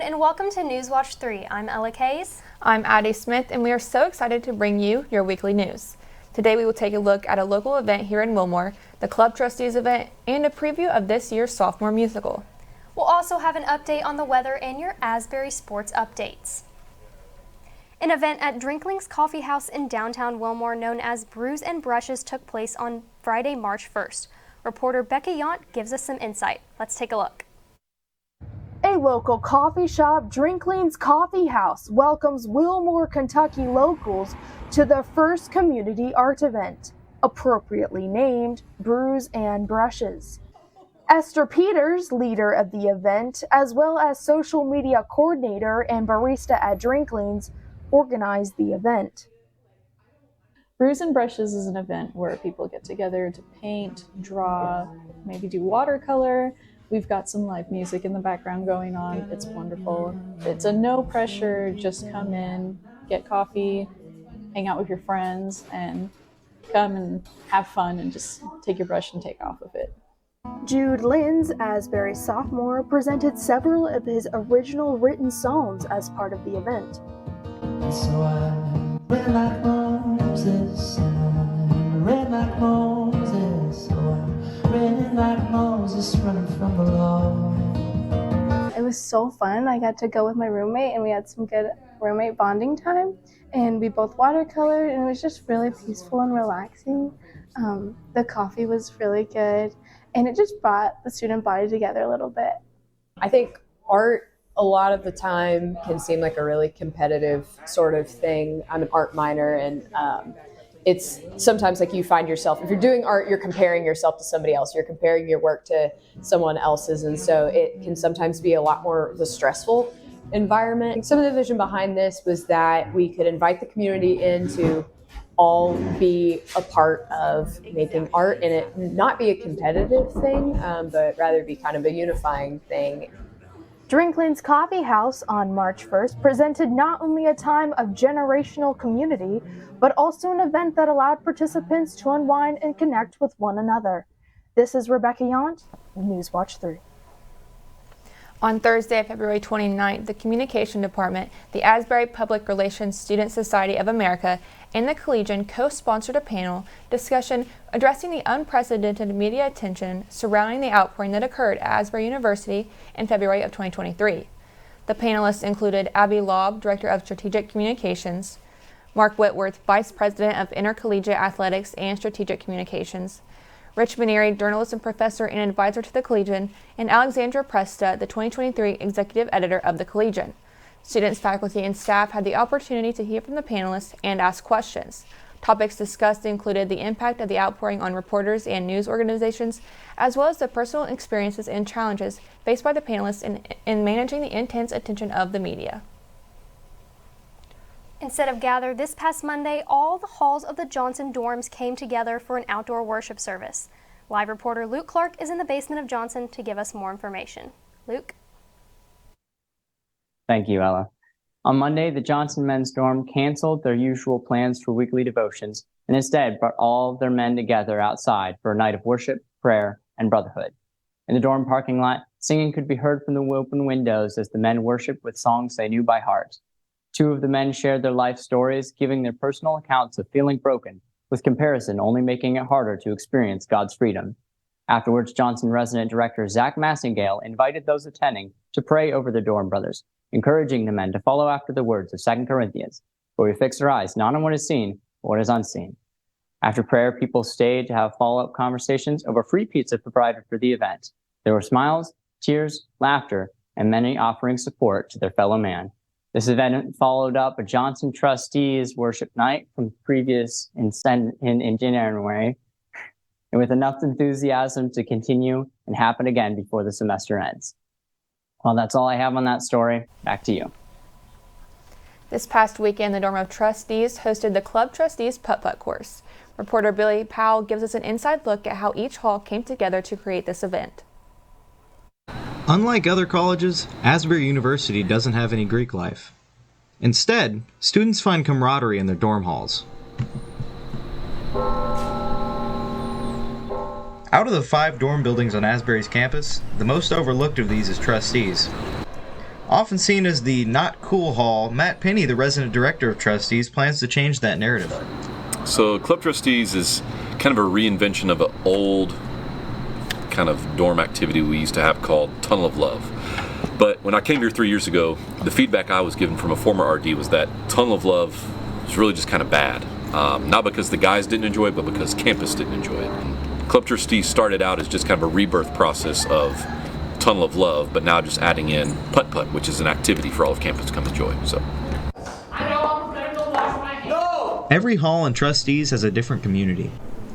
and welcome to Newswatch 3. I'm Alexis. I'm Addie Smith, and we are so excited to bring you your weekly news. Today we will take a look at a local event here in Wilmore, the Club Trustees event, and a preview of this year's sophomore musical. We'll also have an update on the weather and your Asbury sports updates. An event at Drinkling's Coffee House in downtown Wilmore known as Brews and Brushes took place on Friday, March 1st. Reporter Makayla gives us some insight. Let's take a look. A local coffee shop, Drinkling's Coffee House, welcomes Wilmore, Kentucky locals to the first community art event, appropriately named Brews and Brushes. Esther Peters, leader of the event, as well as social media coordinator and barista at Drinkling's, organized the event. Brews and Brushes is an event where people get together to paint, draw, maybe do watercolor. We've got some live music in the background going on. It's wonderful. It's a no pressure, just come in, get coffee, hang out with your friends, and come and have fun and just take your brush and take off of it. Jude Linz, Asbury sophomore, presented several of his original written songs as part of the event. So I ran like Moses, and I ran like Moses, so I ran like Moses, running from the law. It was so fun. I got to go with my roommate, and we had some good roommate bonding time, and we both watercolored, and it was just really peaceful and relaxing. The coffee was really good, and it just brought the student body together a little bit. I think art a lot of the time can seem like a really competitive sort of thing. I'm an art minor, and it's sometimes like you find yourself, if you're doing art, you're comparing yourself to somebody else. You're comparing your work to someone else's, and so it can sometimes be a lot more of a stressful environment. Some of the vision behind this was that we could invite the community in to all be a part of making art, and it not be a competitive thing, but rather be kind of a unifying thing. Drinkling's Coffee House on March 1st presented not only a time of generational community, but also an event that allowed participants to unwind and connect with one another. This is Rebecca Yount, Newswatch 3. On Thursday, February 29th, the Communication Department, the Asbury Public Relations Student Society of America, and the Collegian co-sponsored a panel discussion addressing the unprecedented media attention surrounding the outpouring that occurred at Asbury University in February of 2023. The panelists included Abby Lobb, Director of Strategic Communications, Mark Whitworth, Vice President of Intercollegiate Athletics and Strategic Communications, Rich Maneri, journalism professor and advisor to the Collegian, and Alexandra Presta, the 2023 executive editor of the Collegian. Students, faculty, and staff had the opportunity to hear from the panelists and ask questions. Topics discussed included the impact of the outpouring on reporters and news organizations, as well as the personal experiences and challenges faced by the panelists in managing the intense attention of the media. Instead of gather this past Monday, all the halls of the Johnson dorms came together for an outdoor worship service. Live reporter Luke Clark is in the basement of Johnson to give us more information. Luke? Thank you, Ella. On Monday, the Johnson men's dorm canceled their usual plans for weekly devotions and instead brought all of their men together outside for a night of worship, prayer, and brotherhood. In the dorm parking lot, singing could be heard from the open windows as the men worshiped with songs they knew by heart. Two of the men shared their life stories, giving their personal accounts of feeling broken, with comparison only making it harder to experience God's freedom. Afterwards, Johnson resident director Zach Massingale invited those attending to pray over the dorm brothers, encouraging the men to follow after the words of 2 Corinthians, where we fix our eyes not on what is seen, but what is unseen. After prayer, people stayed to have follow-up conversations over free pizza provided for the event. There were smiles, tears, laughter, and many offering support to their fellow man. This event followed up a Johnson Trustees worship night from previous in January, and with enough enthusiasm to continue and happen again before the semester ends. Well, that's all I have on that story. Back to you. This past weekend, the Dorm of Trustees hosted the Club Trustees Putt-Putt course. Reporter Billy Powell gives us an inside look at how each hall came together to create this event. Unlike other colleges, Asbury University doesn't have any Greek life. Instead, students find camaraderie in their dorm halls. Out of the 5 dorm buildings on Asbury's campus, the most overlooked of these is Trustees. Often seen as the not cool hall, Matt Penny, the resident director of Trustees, plans to change that narrative. So Club Trustees is kind of a reinvention of an old kind of dorm activity we used to have called Tunnel of Love. But when I came here 3 years ago, the feedback I was given from a former RD was that Tunnel of Love was really just kind of bad. Not because the guys didn't enjoy it, but because campus didn't enjoy it. Club Trustees started out as just kind of a rebirth process of Tunnel of Love, but now just adding in putt-putt, which is an activity for all of campus to come enjoy. So. Every hall in Trustees has a different community.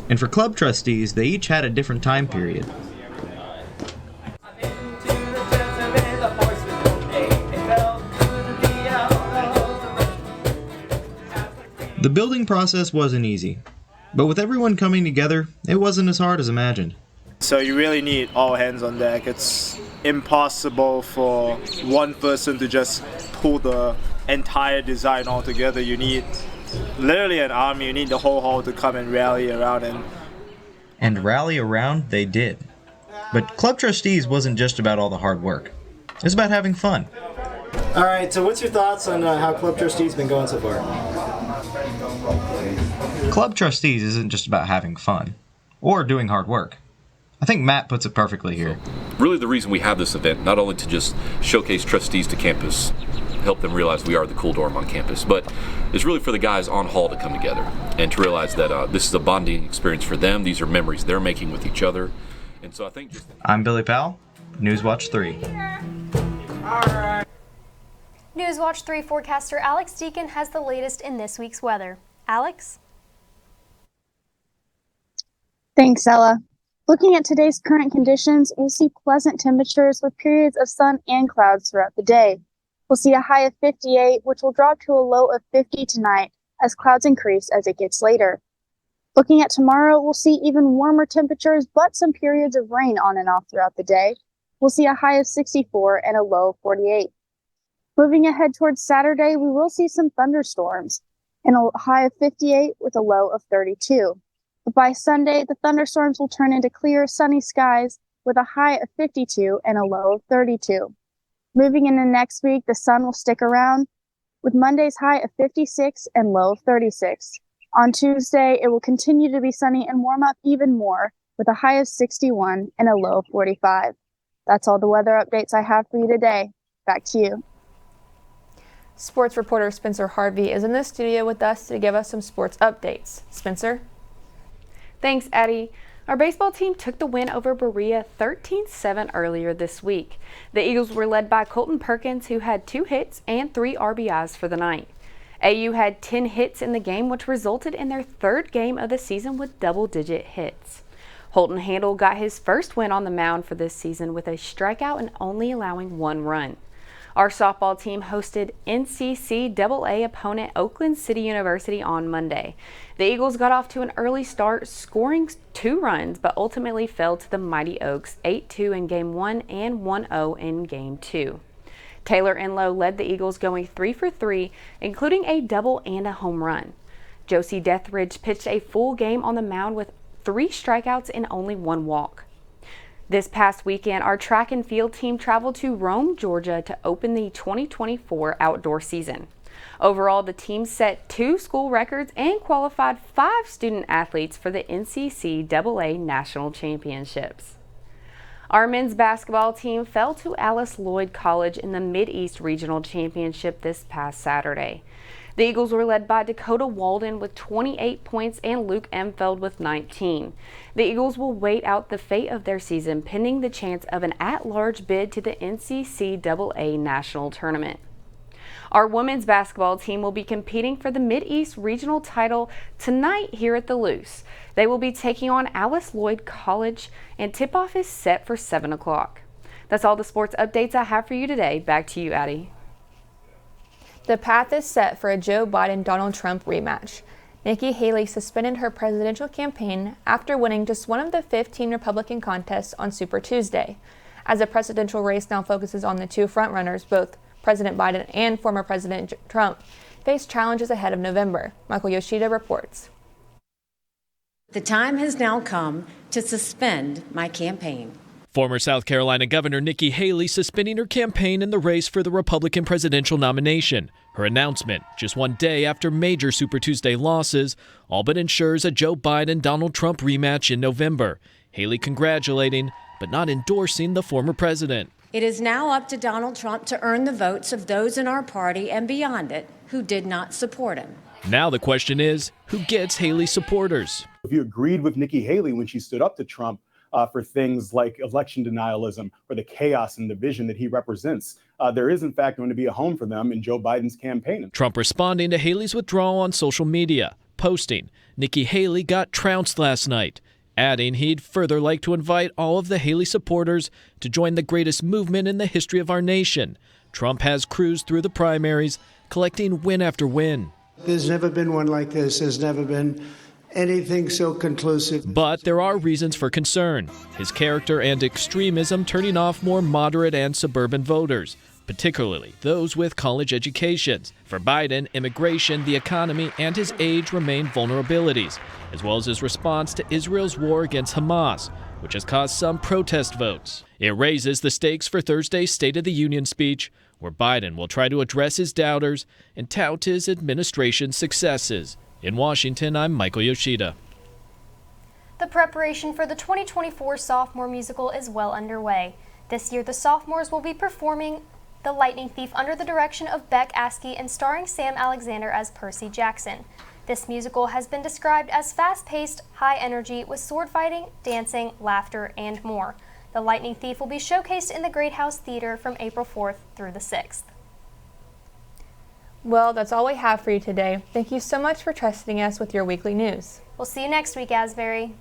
And for Club Trustees, they each had a different time period. The building process wasn't easy, but with everyone coming together, it wasn't as hard as imagined. So you really need all hands on deck. It's impossible for one person to just pull the entire design all together. You need literally an army. You need the whole hall to come and rally around. And rally around they did. But Club Trustees wasn't just about all the hard work. It was about having fun. All right, so what's your thoughts on how Club Trustees been going so far? Club Trustees isn't just about having fun or doing hard work. I think Matt puts it perfectly here. Really the reason we have this event, not only to just showcase trustees to campus, help them realize we are the cool dorm on campus, but it's really for the guys on hall to come together and to realize that this is a bonding experience for them. These are memories they're making with each other. And so I think I'm Billy Powell, Newswatch 3. Newswatch 3 forecaster Alex Deacon has the latest in this week's weather. Alex? Thanks, Ella. Looking at today's current conditions, we'll see pleasant temperatures with periods of sun and clouds throughout the day. We'll see a high of 58, which will drop to a low of 50 tonight as clouds increase as it gets later. Looking at tomorrow, we'll see even warmer temperatures, but some periods of rain on and off throughout the day. We'll see a high of 64 and a low of 48. Moving ahead towards Saturday, we will see some thunderstorms and a high of 58 with a low of 32. But by Sunday, the thunderstorms will turn into clear, sunny skies with a high of 52 and a low of 32. Moving into next week, the sun will stick around with Monday's high of 56 and low of 36. On Tuesday, it will continue to be sunny and warm up even more with a high of 61 and a low of 45. That's all the weather updates I have for you today. Back to you. Sports reporter Spencer Harvey is in the studio with us to give us some sports updates. Spencer? Thanks, Addie. Our baseball team took the win over Berea 13-7 earlier this week. The Eagles were led by Colton Perkins, who had 2 hits and 3 RBIs for the night. AU had 10 hits in the game, which resulted in their 3rd game of the season with double-digit hits. Holton Handel got his first win on the mound for this season with a strikeout and only allowing 1 run. Our softball team hosted NCCAA opponent Oakland City University on Monday. The Eagles got off to an early start, scoring 2 runs, but ultimately fell to the Mighty Oaks 8-2 in Game 1 and 1-0 in Game 2. Taylor Enlow led the Eagles going 3 for 3, including a double and a home run. Josie Deathridge pitched a full game on the mound with 3 strikeouts and only 1 walk. This past weekend, our track and field team traveled to Rome, Georgia to open the 2024 outdoor season. Overall, the team set 2 school records and qualified 5 student athletes for the NCCAA National Championships. Our men's basketball team fell to Alice Lloyd College in the Mid-East Regional Championship this past Saturday. The Eagles were led by Dakota Walden with 28 points and Luke Emfeld with 19. The Eagles will wait out the fate of their season pending the chance of an at-large bid to the NCCAA National Tournament. Our women's basketball team will be competing for the Mid-East Regional title tonight here at the Luce. They will be taking on Alice Lloyd College, and tip-off is set for 7 o'clock. That's all the sports updates I have for you today. Back to you, Addie. The path is set for a Joe Biden-Donald Trump rematch. Nikki Haley suspended her presidential campaign after winning just one of the 15 Republican contests on Super Tuesday. As the presidential race now focuses on the 2 frontrunners, both President Biden and former President Trump face challenges ahead of November. Michael Yoshida reports. The time has now come to suspend my campaign. Former South Carolina Governor Nikki Haley suspending her campaign in the race for the Republican presidential nomination. Her announcement, just one day after major Super Tuesday losses, all but ensures a Joe Biden-Donald Trump rematch in November. Haley congratulating, but not endorsing the former president. It is now up to Donald Trump to earn the votes of those in our party and beyond it who did not support him. Now the question is, who gets Haley's supporters? If you agreed with Nikki Haley when she stood up to Trump for things like election denialism or the chaos and division that he represents, there is in fact going to be a home for them in Joe Biden's campaign. Trump responding to Haley's withdrawal on social media, posting, Nikki Haley got trounced last night, adding he'd further like to invite all of the Haley supporters to join the greatest movement in the history of our nation. Trump has cruised through the primaries, collecting win after win. There's never been one like this. There's never been anything so conclusive. But there are reasons for concern. His character and extremism turning off more moderate and suburban voters, particularly those with college educations. For Biden, immigration, the economy, and his age remain vulnerabilities, as well as his response to Israel's war against Hamas, which has caused some protest votes. It raises the stakes for Thursday's State of the Union speech, where Biden will try to address his doubters and tout his administration's successes. In Washington, I'm Michael Yoshida. The preparation for the 2024 sophomore musical is well underway. This year, the sophomores will be performing The Lightning Thief under the direction of Beck Askey and starring Sam Alexander as Percy Jackson. This musical has been described as fast-paced, high energy with sword fighting, dancing, laughter, and more. The Lightning Thief will be showcased in the Great House Theater from April 4th through the 6th. Well, that's all we have for you today. Thank you so much for trusting us with your weekly news. We'll see you next week, Asbury.